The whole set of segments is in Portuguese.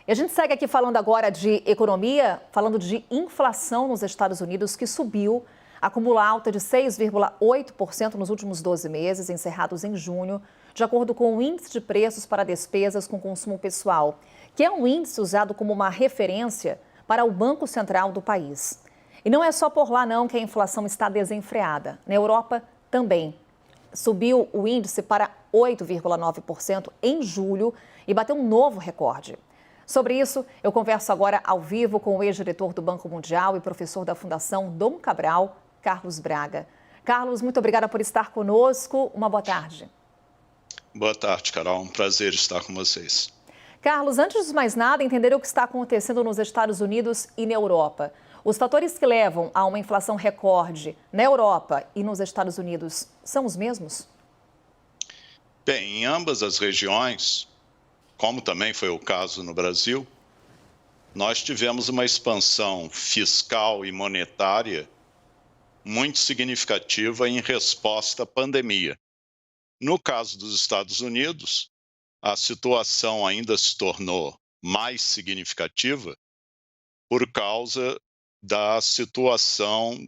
E a gente segue aqui falando agora de economia, falando de inflação nos Estados Unidos, que subiu, acumula alta de 6,8% nos últimos 12 meses, encerrados em junho, de acordo com o Índice de Preços para Despesas com Consumo Pessoal, que é um índice usado como uma referência para o Banco Central do país. E não é só por lá, não, que a inflação está desenfreada. Na Europa, também. Subiu o índice para 8,9% em julho e bateu um novo recorde. Sobre isso, eu converso agora ao vivo com o ex-diretor do Banco Mundial e professor da Fundação Dom Cabral, Carlos Braga. Carlos, muito obrigada por estar conosco. Uma boa tarde. Boa tarde, Carol. Um prazer estar com vocês. Carlos, antes de mais nada, entender o que está acontecendo nos Estados Unidos e na Europa. Os fatores que levam a uma inflação recorde na Europa e nos Estados Unidos são os mesmos? Bem, em ambas as regiões, como também foi o caso no Brasil, nós tivemos uma expansão fiscal e monetária muito significativa em resposta à pandemia. No caso dos Estados Unidos, a situação ainda se tornou mais significativa por causa da situação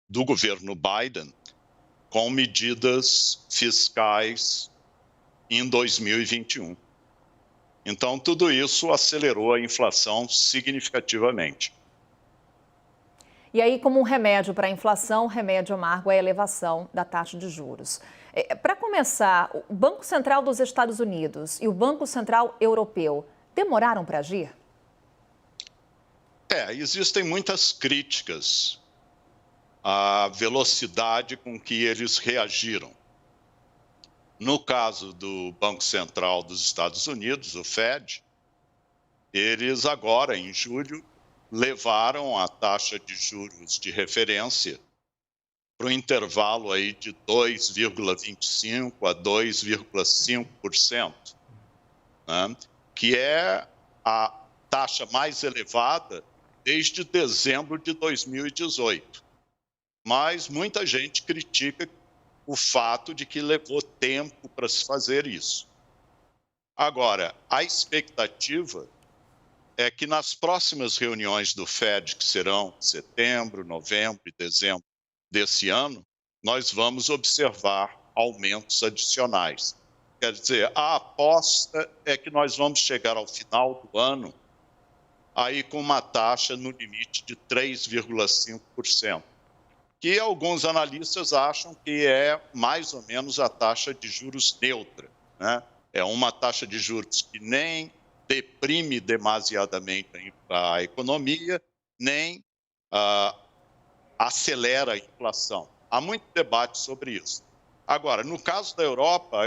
do governo Biden com medidas fiscais em 2021. Então, tudo isso acelerou a inflação significativamente. E aí, como um remédio para a inflação, o remédio amargo é a elevação da taxa de juros. Para começar, o Banco Central dos Estados Unidos e o Banco Central Europeu demoraram para agir? Existem muitas críticas à velocidade com que eles reagiram. No caso do Banco Central dos Estados Unidos, o Fed, eles agora, em julho, levaram a taxa de juros de referência para um intervalo aí de 2,25% a 2,5%, né? Que é a taxa mais elevada desde dezembro de 2018. Mas muita gente critica o fato de que levou tempo para se fazer isso. Agora, a expectativa é que nas próximas reuniões do Fed, que serão em setembro, novembro e dezembro desse ano, nós vamos observar aumentos adicionais. Quer dizer, a aposta é que nós vamos chegar ao final do ano aí com uma taxa no limite de 3,5%, que alguns analistas acham que é mais ou menos a taxa de juros neutra, né? É uma taxa de juros que nem deprime demasiadamente a economia, nem acelera a inflação. Há muito debate sobre isso. Agora, no caso da Europa,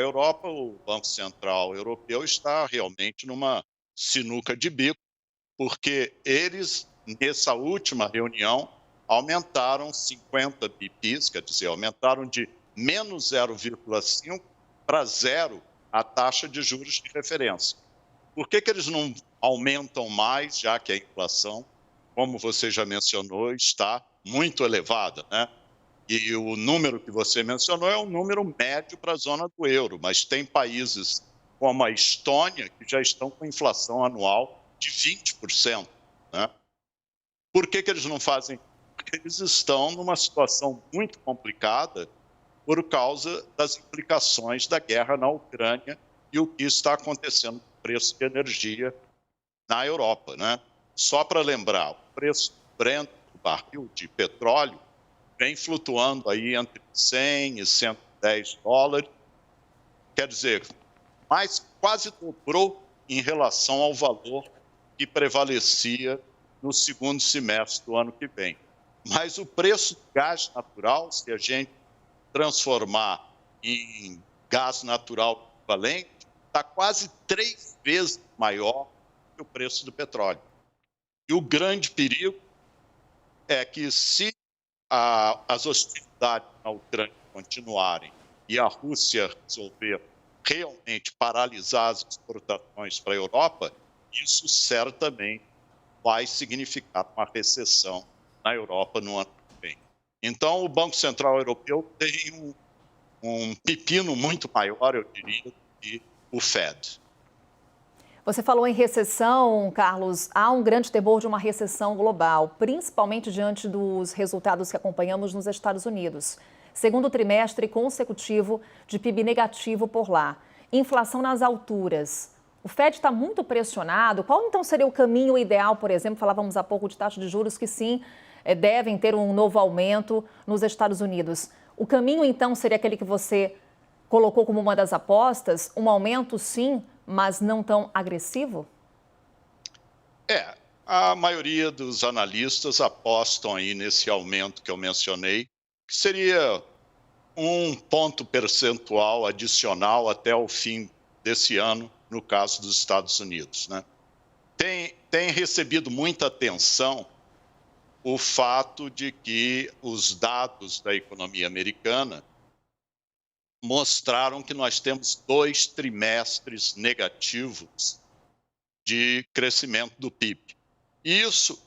o Banco Central Europeu está realmente numa sinuca de bico, porque eles, nessa última reunião, aumentaram 50 bps, quer dizer, aumentaram de menos 0,5 para zero a taxa de juros de referência. Por que eles não aumentam mais, já que a inflação, como você já mencionou, está muito elevada, né? E o número que você mencionou é um número médio para a zona do euro, mas tem países como a Estônia que já estão com inflação anual de 20%. Né? Por que eles não fazem? Porque eles estão numa situação muito complicada por causa das implicações da guerra na Ucrânia e o que está acontecendo com o preço de energia na Europa. Né? Só para lembrar, o preço do Brent, do barril de petróleo, vem flutuando aí entre 100 e 110 dólares. Quer dizer, mas quase dobrou em relação ao valor que prevalecia no segundo semestre do ano que vem. Mas o preço do gás natural, se a gente transformar em gás natural equivalente, está quase 3 vezes maior que o preço do petróleo. E o grande perigo é que se as hostilidades na Ucrânia continuarem e a Rússia resolver realmente paralisar as exportações para a Europa, isso certamente vai significar uma recessão na Europa no ano que vem. Então, o Banco Central Europeu tem um pepino muito maior, eu diria, do que o Fed. Você falou em recessão, Carlos. Há um grande temor de uma recessão global, principalmente diante dos resultados que acompanhamos nos Estados Unidos. Segundo trimestre consecutivo de PIB negativo por lá. Inflação nas alturas. O Fed está muito pressionado. Qual então seria o caminho ideal, por exemplo? Falávamos há pouco de taxa de juros que sim, devem ter um novo aumento nos Estados Unidos. O caminho então seria aquele que você colocou como uma das apostas, um aumento sim, mas não tão agressivo? A maioria dos analistas apostam aí nesse aumento que eu mencionei, que seria um ponto percentual adicional até o fim desse ano, no caso dos Estados Unidos, né? Tem recebido muita atenção o fato de que os dados da economia americana mostraram que nós temos 2 trimestres negativos de crescimento do PIB. Isso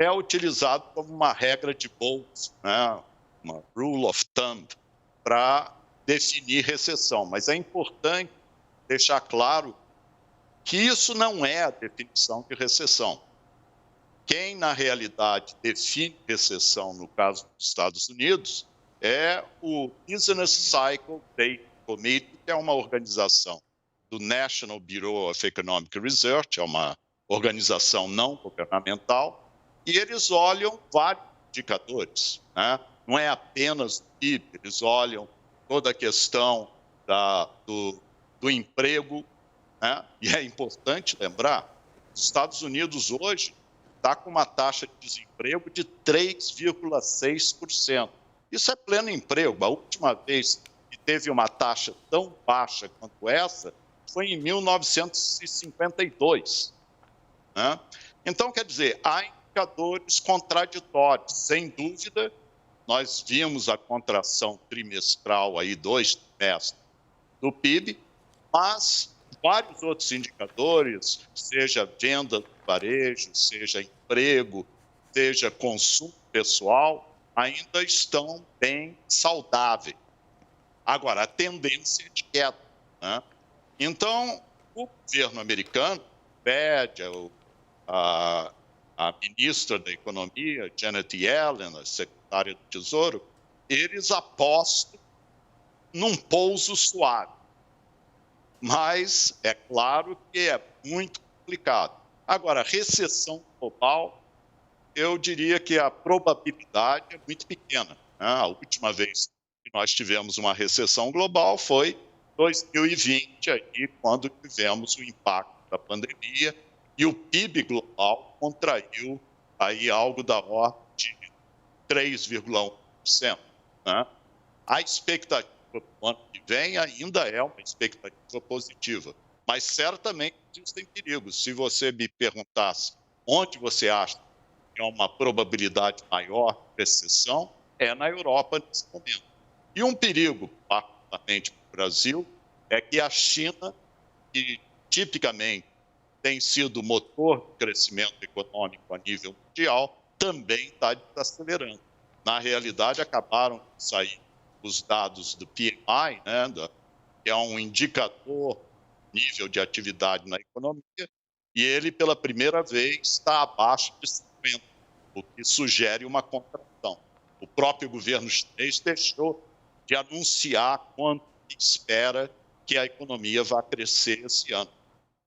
é utilizado como uma regra de bolsa, né? Uma rule of thumb, para definir recessão. Mas é importante deixar claro que isso não é a definição de recessão. Quem, na realidade, define recessão, no caso dos Estados Unidos, é o Business Cycle Data Committee, que é uma organização do National Bureau of Economic Research, é uma organização não governamental, e eles olham vários indicadores, né? Não é apenas o PIB, eles olham toda a questão do emprego, né? E é importante lembrar, os Estados Unidos hoje está com uma taxa de desemprego de 3,6%. Isso é pleno emprego. A última vez que teve uma taxa tão baixa quanto essa foi em 1952. Né? Então, quer dizer, há indicadores contraditórios. Sem dúvida, nós vimos a contração trimestral, aí, 2 trimestres do PIB, mas vários outros indicadores, seja venda do varejo, seja emprego, seja consumo pessoal, ainda estão bem saudáveis. Agora, a tendência é de queda, né? Então, o governo americano pede a ministra da Economia, Janet Yellen, a secretária do Tesouro, eles apostam num pouso suave. Mas é claro que é muito complicado. Agora, recessão global, eu diria que a probabilidade é muito pequena, né? A última vez que nós tivemos uma recessão global foi 2020, aí, quando tivemos o impacto da pandemia e o PIB global contraiu aí algo da ordem de 3,1%. Né? A expectativa para o ano que vem ainda é uma expectativa positiva, mas certamente existem perigos. Se você me perguntasse onde você acha que é uma probabilidade maior de recessão, é na Europa nesse momento. E um perigo, particularmente para o Brasil, é que a China, que tipicamente tem sido motor do crescimento econômico a nível mundial, também está desacelerando. Na realidade, acabaram de sair os dados do PMI, né, que é um indicador nível de atividade na economia, e ele, pela primeira vez, está abaixo de 50, o que sugere uma contração. O próprio governo chinês deixou de anunciar quanto espera que a economia vá crescer esse ano.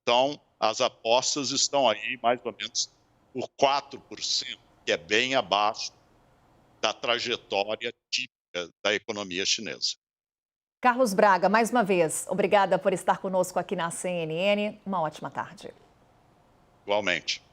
Então, as apostas estão aí mais ou menos por 4%, que é bem abaixo da trajetória típica da economia chinesa. Carlos Braga, mais uma vez, obrigada por estar conosco aqui na CNN. Uma ótima tarde. Igualmente.